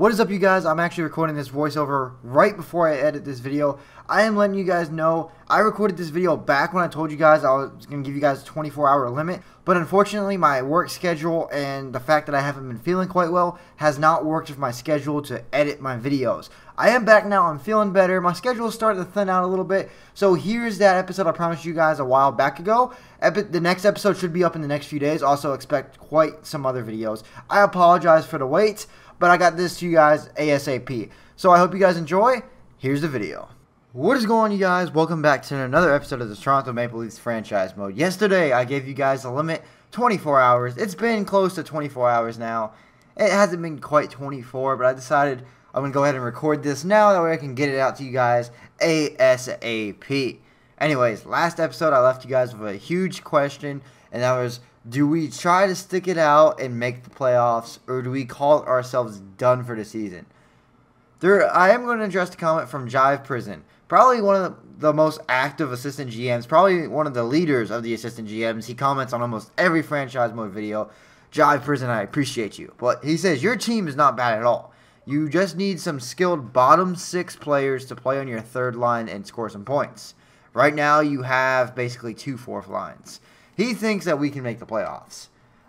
What is up, you guys? I'm actually recording this voiceover right before I edit this video. I am letting you guys know I recorded this video back when I told you guys I was going to give you guys a 24-hour limit. But unfortunately, my work schedule and the fact that I haven't been feeling quite well has not worked with my schedule to edit my videos. I am back now. I'm feeling better. My schedule is starting to thin out a little bit. So here's that episode I promised you guys a while back ago. The next episode should be up in the next few days. Also expect quite some other videos. I apologize for the wait, but I got this to you guys ASAP. So I hope you guys enjoy. Here's the video. What is going on, you guys? Welcome back to another episode of the Toronto Maple Leafs franchise mode. Yesterday, I gave you guys a limit, 24 hours. It's been close to 24 hours now. It hasn't been quite 24, but I decided I'm going to go ahead and record this now. That way I can get it out to you guys ASAP. Anyways, last episode, I left you guys with a huge question, and that was, do we try to stick it out and make the playoffs, or do we call ourselves done for the season? I am going to address the comment from Jive Prison. Probably one of the most active assistant GMs, probably one of the leaders of the assistant GMs. He comments on almost every franchise mode video. Jive Prison, I appreciate you. But he says, your team is not bad at all. You just need some skilled bottom six players to play on your third line and score some points. Right now, you have basically two fourth lines. He thinks that we can make the playoffs.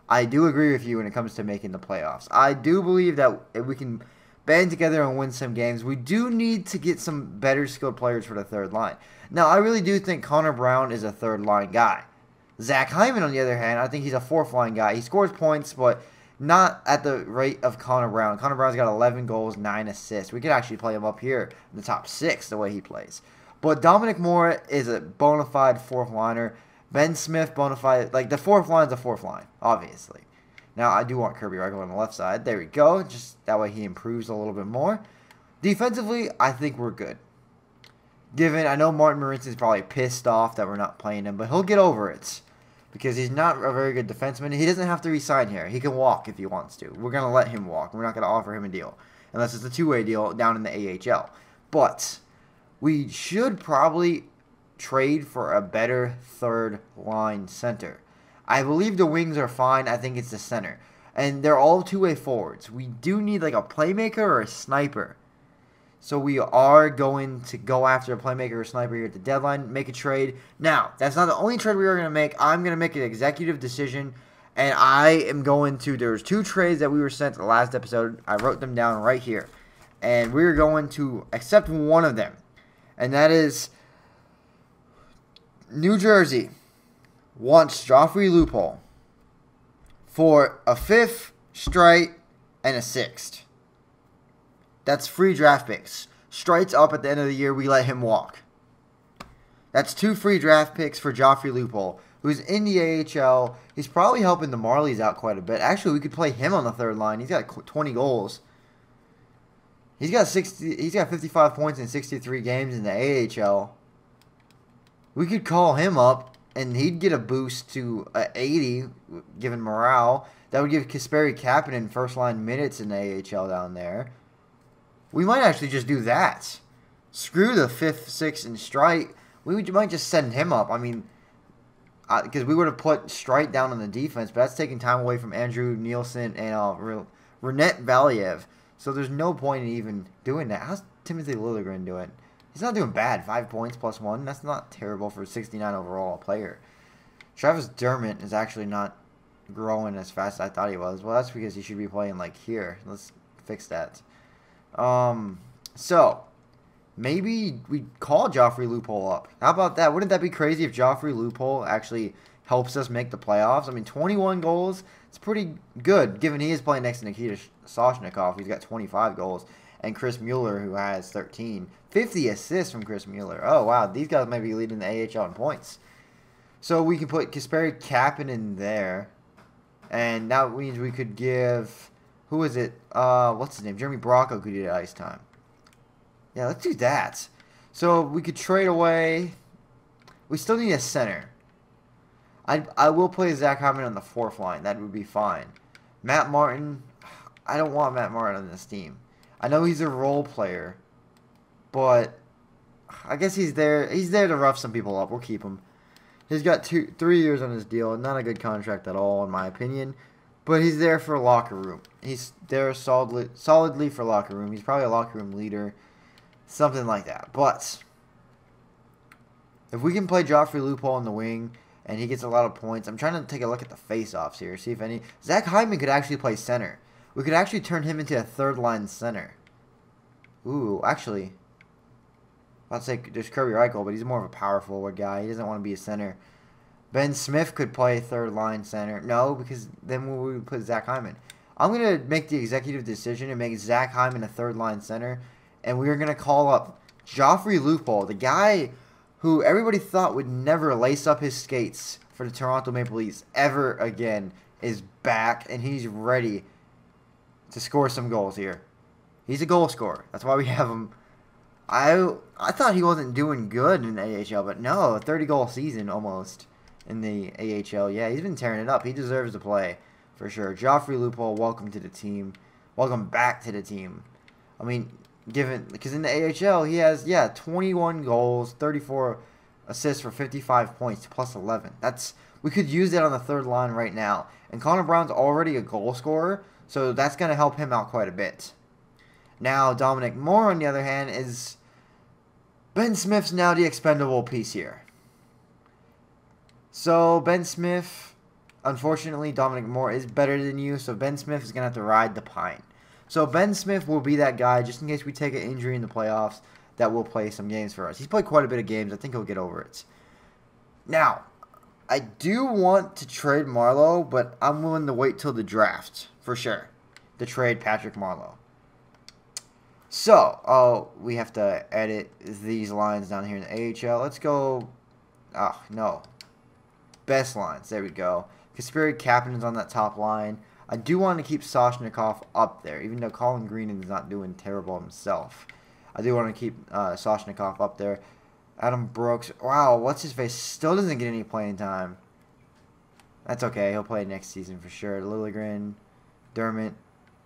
I do agree with you when it comes to making the playoffs. I do believe that if we can band together and win some games, we do need to get some better skilled players for the third line. Now, I really do think Connor Brown is a third line guy. Zach Hyman, on the other hand, I think he's a fourth line guy. He scores points, but not at the rate of Connor Brown. Connor Brown's got 11 goals, 9 assists. We could actually play him up here in the top 6 the way he plays. But Dominic Moore is a bona fide fourth liner. Ben Smith, bona fide, like the fourth line's a fourth line, obviously. Now, I do want Kirby Reichel on the left side. There we go. Just that way he improves a little bit more. Defensively, I think we're good. I know Martin Marincin is probably pissed off that we're not playing him, but he'll get over it. Because he's not a very good defenseman. He doesn't have to resign here. He can walk if he wants to. We're going to let him walk. We're not going to offer him a deal. Unless it's a two-way deal down in the AHL. But we should probably trade for a better third line center. I believe the wings are fine. I think it's the center. And they're all two-way forwards. We do need like a playmaker or a sniper. So we are going to go after a playmaker or sniper here at the deadline, make a trade. Now, that's not the only trade we are going to make. I'm going to make an executive decision. And I am going to, there's two trades that we were sent the last episode. I wrote them down right here. And we're going to accept one of them. And that is New Jersey wants Joffrey Lupul for a 5th, Strite, and a 6th. That's free draft picks. Strite's up at the end of the year. We let him walk. That's 2 free draft picks for Joffrey Lupul, who's in the AHL. He's probably helping the Marlies out quite a bit. Actually, we could play him on the third line. He's got 20 goals. He's got 55 points in 63 games in the AHL. We could call him up, and he'd get a boost to 80, given morale. That would give Kasperi Kapanen first-line minutes in the AHL down there. We might actually just do that. Screw the 5th, 6th, and Strite. We might just send him up. I mean, because we would have put Strite down on the defense, but that's taking time away from Andrew Nielsen and Renette Valiev. So there's no point in even doing that. How's Timothy Liljegren doing? He's not doing bad. 5 points plus 1. That's not terrible for a 69 overall player. Travis Dermott is actually not growing as fast as I thought he was. Well, that's because he should be playing like here. Let's fix that. So maybe we call Joffrey Lupul up. How about that? Wouldn't that be crazy if Joffrey Lupul actually helps us make the playoffs? I mean, 21 goals. It's pretty good, given he is playing next to Nikita Soshnikov. He's got 25 goals. And Chris Mueller, who has 13. 50 assists from Chris Mueller. Oh, wow. These guys might be leading the AHL in points. So we can put Kasperi Kapanen in there. And that means we could give... Who is it? What's his name? Jeremy Bracco could get ice time. Yeah, let's do that. So we could trade away... We still need a center. I will play Zach Hyman on the 4th line. That would be fine. Matt Martin... I don't want Matt Martin on this team. I know he's a role player, but I guess he's there. He's there to rough some people up. We'll keep him. He's got 3 years on his deal. Not a good contract at all, in my opinion. But he's there for locker room. He's there solidly for locker room. He's probably a locker room leader. Something like that. But if we can play Joffrey Loophole in the wing and he gets a lot of points, I'm trying to take a look at the face-offs here. See if any... Zach Hyman could actually play center. We could actually turn him into a third-line center. Ooh, actually... I'd say there's Kirby Reichel, but he's more of a power forward guy. He doesn't want to be a center. Ben Smith could play third-line center. No, because then we would put Zach Hyman. I'm going to make the executive decision and make Zach Hyman a third-line center. And we're going to call up Joffrey Loophole, the guy who everybody thought would never lace up his skates for the Toronto Maple Leafs ever again, is back, and he's ready to score some goals here. He's a goal scorer. That's why we have him. I thought he wasn't doing good in the AHL, but no, a 30-goal season almost in the AHL. Yeah, he's been tearing it up. He deserves to play for sure. Joffrey Loophole, welcome to the team. Welcome back to the team. I mean... because in the AHL, he has, 21 goals, 34 assists for 55 points, plus 11. We could use that on the third line right now. And Connor Brown's already a goal scorer, so that's going to help him out quite a bit. Now, Dominic Moore, on the other hand, is... Ben Smith's now the expendable piece here. So, Ben Smith, unfortunately, Dominic Moore is better than you, so Ben Smith is going to have to ride the pine. So Ben Smith will be that guy, just in case we take an injury in the playoffs, that will play some games for us. He's played quite a bit of games. I think he'll get over it. Now, I do want to trade Marleau, but I'm willing to wait till the draft, for sure, to trade Patrick Marleau. So, we have to edit these lines down here in the AHL. Let's go, no. Best lines, there we go. Kasperi Kapanen's on that top line. I do want to keep Soshnikov up there, even though Colin Green is not doing terrible himself. I do want to keep Soshnikov up there. Adam Brooks, wow, what's his face? Still doesn't get any playing time. That's okay, he'll play next season for sure. Liljegren, Dermott,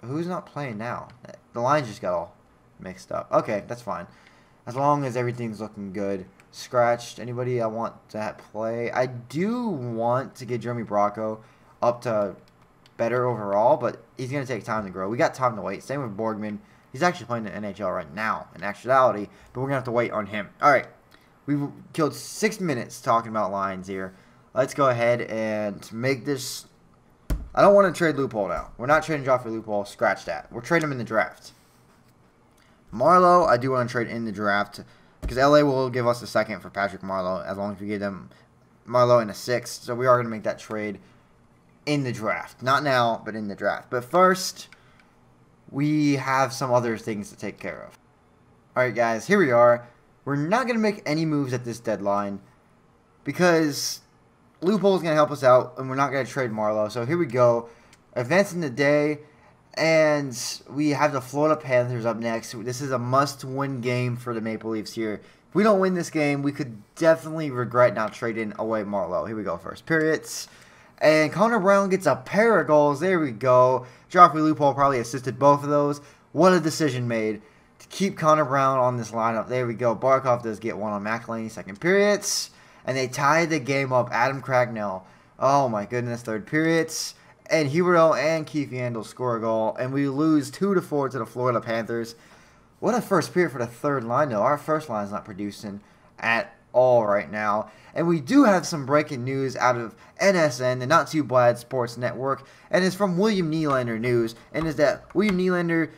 who's not playing now? The lines just got all mixed up. Okay, that's fine. As long as everything's looking good. Scratched, anybody I want to play? I do want to get Jeremy Bracco up to... better overall, but he's going to take time to grow. We got time to wait. Same with Borgman. He's actually playing the NHL right now, in actuality, but we're going to have to wait on him. All right, we've killed 6 minutes talking about lines here. Let's go ahead and make this... I don't want to trade Loophole now. We're not trading Joffrey Loophole. Scratch that. We're trading him in the draft. Marleau, I do want to trade in the draft, because LA will give us a second for Patrick Marleau, as long as we give them Marleau in a 6th. So we are going to make that trade in the draft. Not now, but in the draft. But first, we have some other things to take care of. Alright guys, here we are. We're not going to make any moves at this deadline because Loophole is going to help us out and we're not going to trade Marleau. So here we go. Advancing the day, and we have the Florida Panthers up next. This is a must-win game for the Maple Leafs here. If we don't win this game, we could definitely regret not trading away Marleau. Here we go, first periods. And Connor Brown gets a pair of goals. There we go. Joffrey Loophole probably assisted both of those. What a decision made to keep Connor Brown on this lineup. There we go. Barkov does get one on McElhinney, second periods. And they tied the game up. Adam Cracknell. Oh my goodness, third periods. And Huberdeau and Keith Yandel score a goal. And we lose 2-4 to the Florida Panthers. What a first period for the third line, though. Our first line is not producing at all right now. And we do have some breaking news out of NSN, the Not Too Bad Sports Network, and it's from William Nylander News, and is that William Nylander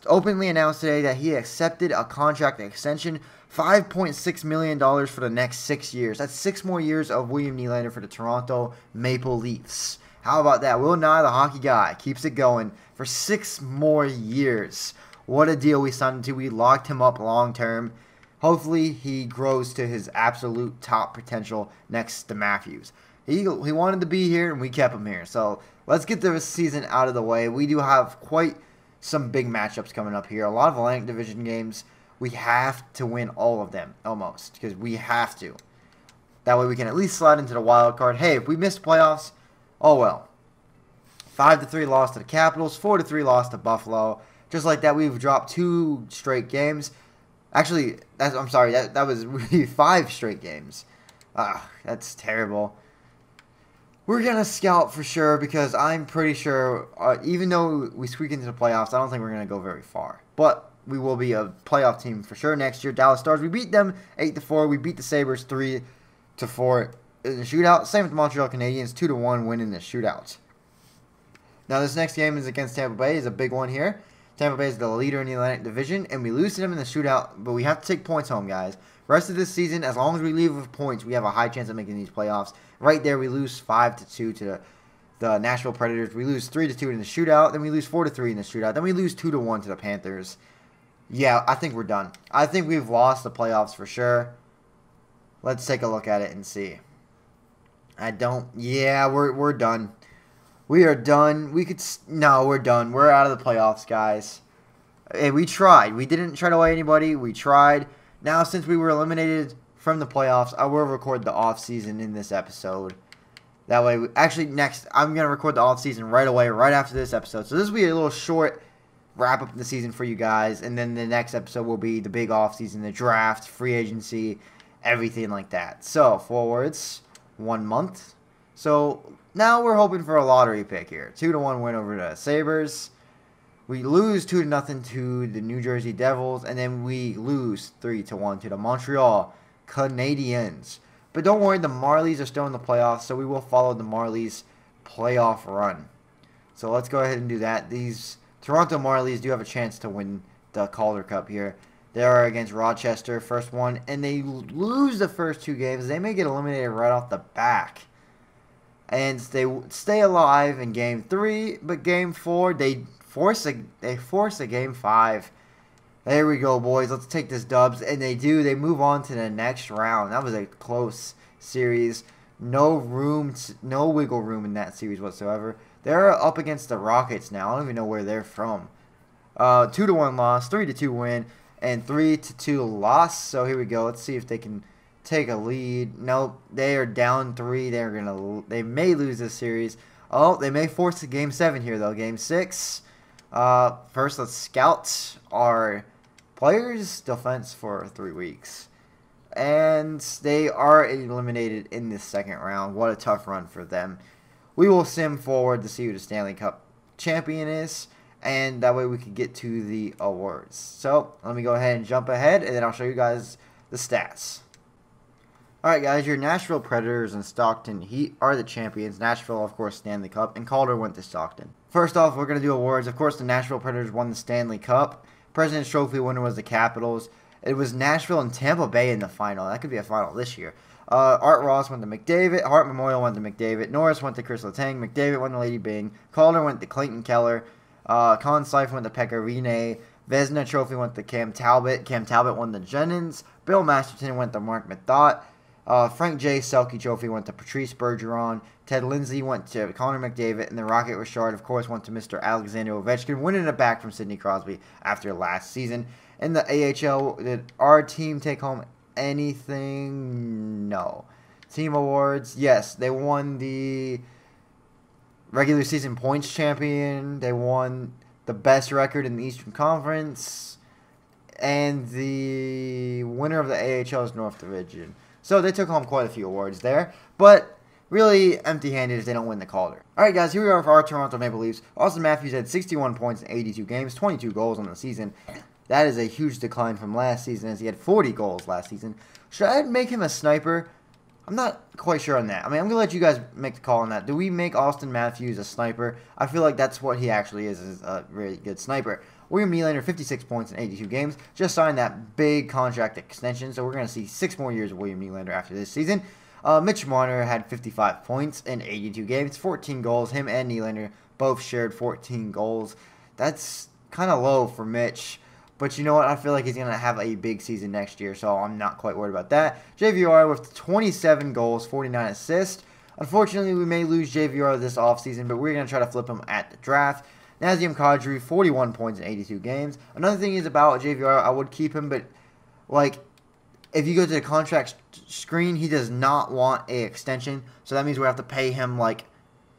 openly announced today that he accepted a contract extension, $5.6 million for the next 6 years. That's 6 more years of William Nylander for the Toronto Maple Leafs. How about that? Will Nye, the hockey guy, keeps it going for 6 more years. What a deal we signed into. We locked him up long term. Hopefully, he grows to his absolute top potential next to Matthews. He wanted to be here, and we kept him here. So, let's get the season out of the way. We do have quite some big matchups coming up here. A lot of Atlantic Division games. We have to win all of them, almost, because we have to. That way, we can at least slide into the wild card. Hey, if we miss playoffs, oh well. 5-3 loss to the Capitals, 4-3 loss to Buffalo. Just like that, we've dropped 2 straight games. Actually, I'm sorry, that was really 5 straight games. That's terrible. We're going to scout for sure because I'm pretty sure, even though we squeak into the playoffs, I don't think we're going to go very far. But we will be a playoff team for sure next year. Dallas Stars, we beat them 8-4. We beat the Sabres 3-4 in the shootout. Same with the Montreal Canadiens, 2-1 win in the shootout. Now this next game is against Tampa Bay. Is a big one here. Tampa Bay is the leader in the Atlantic Division, and we lose to them in the shootout, but we have to take points home, guys. Rest of this season, as long as we leave with points, we have a high chance of making these playoffs. Right there, we lose 5-2 to the Nashville Predators. We lose 3-2 in the shootout. Then we lose 4-3 in the shootout. Then we lose 2-1 to the Panthers. Yeah, I think we're done. I think we've lost the playoffs for sure. Let's take a look at it and see. Yeah, we're done. We are done. No, we're done. We're out of the playoffs, guys. Hey, we tried. We didn't try to away anybody. We tried. Now, since we were eliminated from the playoffs, I will record the off-season in this episode. That way, next, I'm going to record the off-season right away, right after this episode. So this will be a little short wrap-up of the season for you guys. And then the next episode will be the big off-season, the draft, free agency, everything like that. So, forwards, 1 month. So, now we're hoping for a lottery pick here. 2-1 win over the Sabres. We lose 2-0 to the New Jersey Devils, and then we lose 3-1 to the Montreal Canadiens. But don't worry, the Marlies are still in the playoffs, so we will follow the Marlies' playoff run. So let's go ahead and do that. These Toronto Marlies do have a chance to win the Calder Cup here. They are against Rochester, first one, and they lose the first 2 games. They may get eliminated right off the back. And they stay alive in Game 3, but Game 4, they force a Game 5. There we go, boys. Let's take this dubs. And they do. They move on to the next round. That was a close series. No wiggle room in that series whatsoever. They're up against the Rockets now. I don't even know where they're from. 2-1 loss, 3-2 win, and 3-2 loss. So here we go. Let's see if they can take a lead. Nope. They are down 3. They may lose this series. Oh, they may force a Game 7 here, though. Game 6. First, let's scout our players' defense for 3 weeks. And they are eliminated in this second round. What a tough run for them. We will sim forward to see who the Stanley Cup champion is. And that way we can get to the awards. So, let me go ahead and jump ahead, and then I'll show you guys the stats. Alright guys, your Nashville Predators and Stockton Heat are the champions. Nashville, of course, Stanley Cup, and Calder went to Stockton. First off, we're going to do awards. Of course, the Nashville Predators won the Stanley Cup. President's Trophy winner was the Capitals. It was Nashville and Tampa Bay in the final. That could be a final this year. Art Ross went to McDavid. Hart Memorial went to McDavid. Norris went to Chris Letang. McDavid went to Lady Byng. Calder went to Clayton Keller. Conn Seife went to Pekka Rinne. Vezina Trophy went to Cam Talbot. Cam Talbot won to Jennings. Bill Masterton went to Mark Methot. Frank J. Selke Trophy went to Patrice Bergeron. Ted Lindsay went to Connor McDavid. And the Rocket Richard, of course, went to Mr. Alexander Ovechkin, winning it back from Sidney Crosby after last season. In the AHL, did our team take home anything? No. Team awards, yes. They won the regular season points champion. They won the best record in the Eastern Conference. And the winner of the AHL's North Division. So they took home quite a few awards there. But really empty-handed if they don't win the Calder. Alright guys, here we are for our Toronto Maple Leafs. Auston Matthews had 61 points in 82 games, 22 goals on the season. That is a huge decline from last season, as he had 40 goals last season. Should I make him a sniper? I'm not quite sure on that. I mean, I'm going to let you guys make the call on that. Do we make Auston Matthews a sniper? I feel like that's what he actually is a really good sniper. William Nylander, 56 points in 82 games. Just signed that big contract extension, so we're going to see 6 more years of William Nylander after this season. Mitch Marner had 55 points in 82 games, 14 goals. Him and Nylander both shared 14 goals. That's kind of low for Mitch. But you know what? I feel like he's going to have a big season next year, so I'm not quite worried about that. JVR with 27 goals, 49 assists. Unfortunately, we may lose JVR this offseason, but we're going to try to flip him at the draft. Nazem Kadri, 41 points in 82 games. Another thing is about JVR, I would keep him, but like if you go to the contract screen, he does not want an extension. So that means we have to pay him like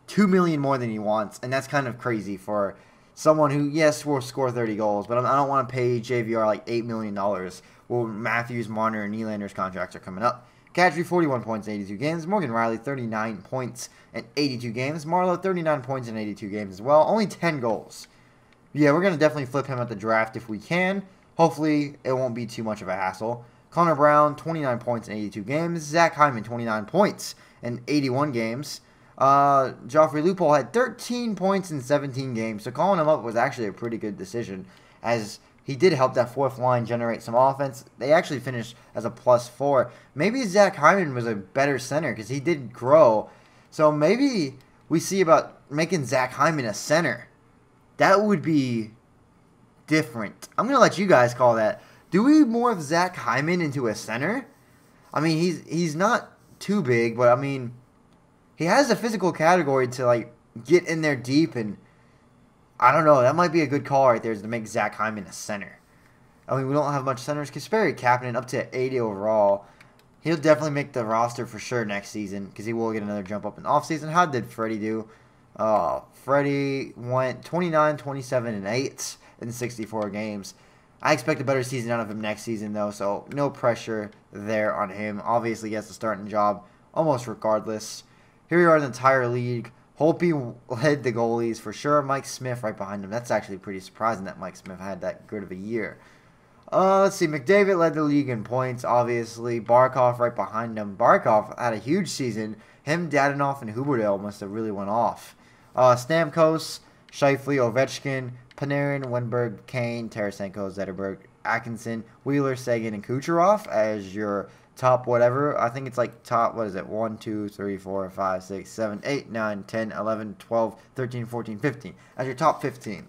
$2 million more than he wants, and that's kind of crazy for someone who, yes, will score 30 goals, but I don't want to pay JVR like $8 million. Well, Matthews, Marner, and Nylander's contracts are coming up. Kadri, 41 points in 82 games. Morgan Riley, 39 points in 82 games. Marleau, 39 points in 82 games as well. Only 10 goals. Yeah, we're going to definitely flip him at the draft if we can. Hopefully, it won't be too much of a hassle. Connor Brown, 29 points in 82 games. Zach Hyman, 29 points in 81 games. Joffrey Lupul had 13 points in 17 games. So calling him up was actually a pretty good decision, as he did help that fourth line generate some offense. They actually finished as a +4. Maybe Zach Hyman was a better center because he did grow. So maybe we see about making Zach Hyman a center. That would be different. I'm going to let you guys call that. Do we morph Zach Hyman into a center? I mean, he's not too big, but I mean, he has a physical category to like get in there deep, and I don't know. That might be a good call right there, is to make Zach Hyman a center. I mean, we don't have much centers. Kasperi Kapanen up to 80 overall. He'll definitely make the roster for sure next season because he will get another jump up in the offseason. How did Freddie do? Freddie went 29, 27, and 8 in 64 games. I expect a better season out of him next season, though, so no pressure there on him. Obviously, he has the starting job almost regardless. Here we are in the entire league. Holtby led the goalies for sure. Mike Smith right behind him. That's actually pretty surprising that Mike Smith had that good of a year. Let's see. McDavid led the league in points, obviously. Barkov right behind him. Barkov had a huge season. Him, Dadonov, and Huberdeau must have really went off. Stamkos, Scheifele, Ovechkin, Panarin, Wenberg, Kane, Tarasenko, Zetterberg, Atkinson, Wheeler, Sagan, and Kucherov as your top whatever. I think it's like top, what is it? 1, 2, 3, 4, 5, 6, 7, 8, 9, 10, 11, 12, 13, 14, 15. As your top 15.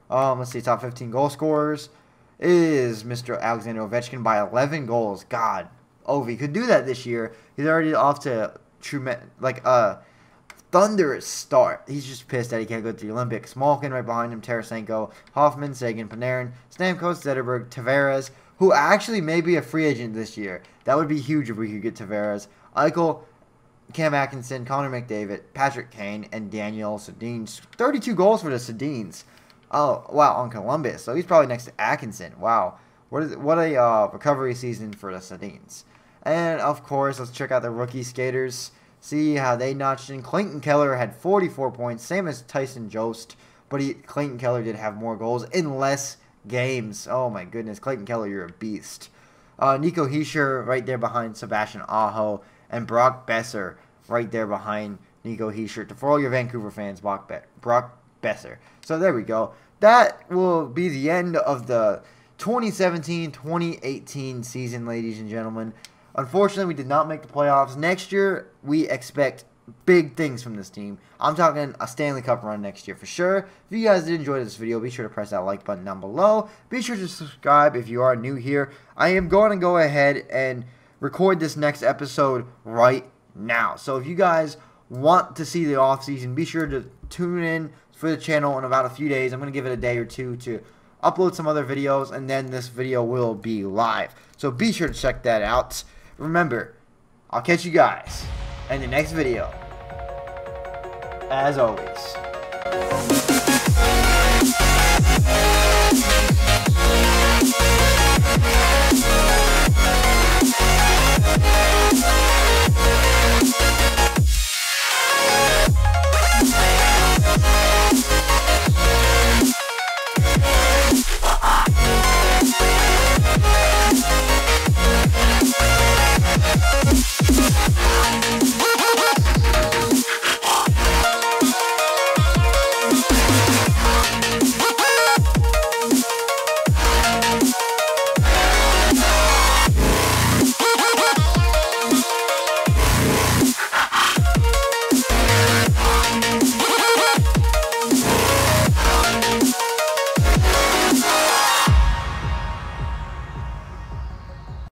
Let's see, top 15 goal scorers is Mr. Alexander Ovechkin by 11 goals. God, Ovi could do that this year. He's already off to thunderous start. He's just pissed that he can't go to the Olympics. Malkin right behind him, Tarasenko, Hoffman, Sagan, Panarin, Stamkos, Zetterberg, Tavares, who actually may be a free agent this year. That would be huge if we could get Tavares. Eichel, Cam Atkinson, Connor McDavid, Patrick Kane, and Daniel Sedin. 32 goals for the Sedins. Oh, wow, on Columbus. So he's probably next to Atkinson. Wow. What a recovery season for the Sedins. And, of course, let's check out the rookie skaters. See how they notched in. Clayton Keller had 44 points, same as Tyson Jost, but Clayton Keller did have more goals in less games. Oh my goodness, Clayton Keller, you're a beast. Nico Hischier right there behind Sebastian Aho, and Brock Besser right there behind Nico Hischier. For all your Vancouver fans, Brock Besser. So there we go. That will be the end of the 2017-2018 season, ladies and gentlemen. Unfortunately, we did not make the playoffs. Next year, we expect big things from this team. I'm talking a Stanley Cup run next year for sure. If you guys did enjoy this video, be sure to press that like button down below. Be sure to subscribe if you are new here. I am going to go ahead and record this next episode right now. So if you guys want to see the offseason, be sure to tune in for the channel in about a few days. I'm going to give it a day or two to upload some other videos, and then this video will be live. So be sure to check that out. Remember, I'll catch you guys in the next video, as always.